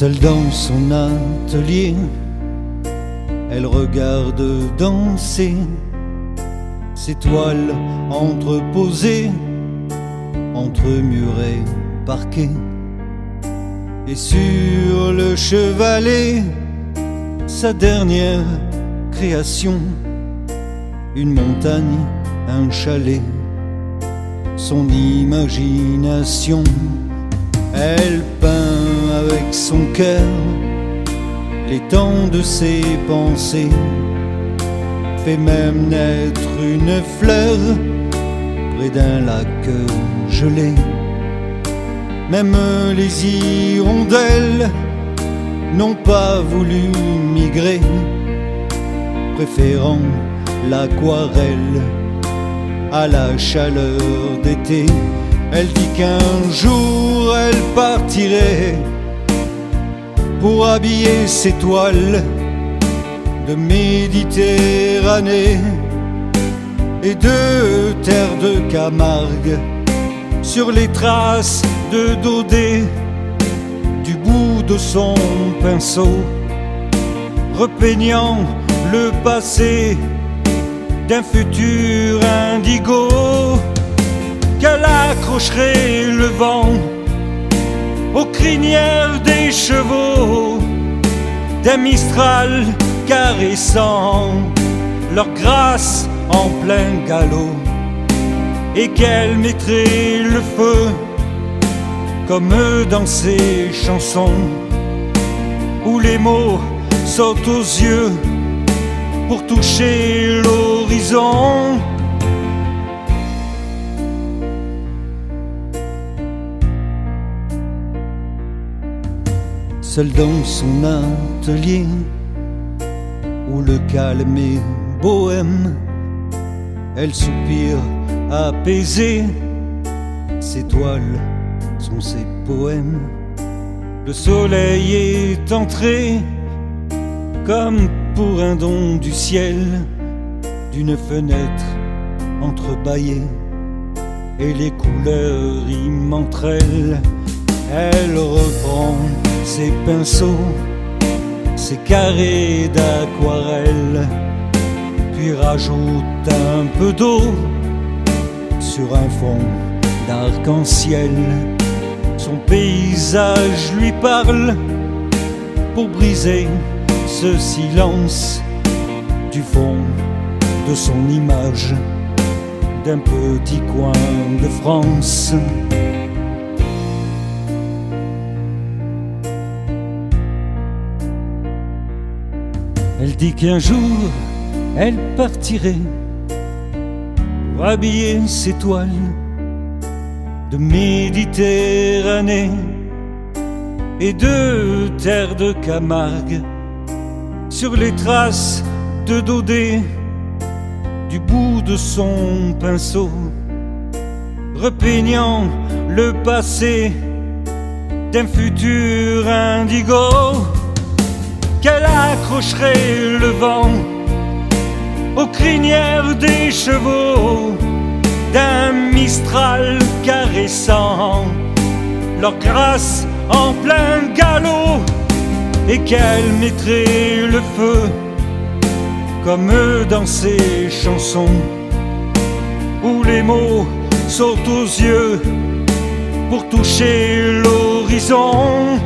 Seule dans son atelier, elle regarde danser ces toiles entreposées entre murs et parquets. Et sur le chevalet, sa dernière création, une montagne, un chalet, son imagination. Elle peint avec son cœur les temps de ses pensées, fait même naître une fleur près d'un lac gelé. Même les hirondelles n'ont pas voulu migrer, préférant l'aquarelle à la chaleur d'été. Elle dit qu'un jour elle partirait pour habiller ses toiles de Méditerranée et de terre de Camargue, sur les traces de Daudet, du bout de son pinceau, repeignant le passé d'un futur indigo, qu'elle accrocherait le vent aux crinières des chevaux, d'un Mistral caressant leur grâce en plein galop, et qu'elle mettrait le feu comme dans ses chansons où les mots sautent aux yeux pour toucher l'horizon. Seule dans son atelier où le calme est bohème, elle soupire apaisée, ses toiles sont ses poèmes. Le soleil est entré comme pour un don du ciel, d'une fenêtre entrebâillée, et les couleurs y m'entrêlent. Elle reprend ses pinceaux, ses carrés d'aquarelle, puis rajoute un peu d'eau sur un fond d'arc-en-ciel. Son paysage lui parle pour briser ce silence du fond de son image d'un petit coin de France. Elle dit qu'un jour elle partirait pour habiller ses toiles de Méditerranée et de terre de Camargue, sur les traces de Daudet, du bout de son pinceau, repeignant le passé d'un futur indigo, qu'elle accrocherait le vent aux crinières des chevaux, d'un Mistral caressant leur grâce en plein galop, et qu'elle mettrait le feu comme dans ses chansons où les mots sautent aux yeux pour toucher l'horizon.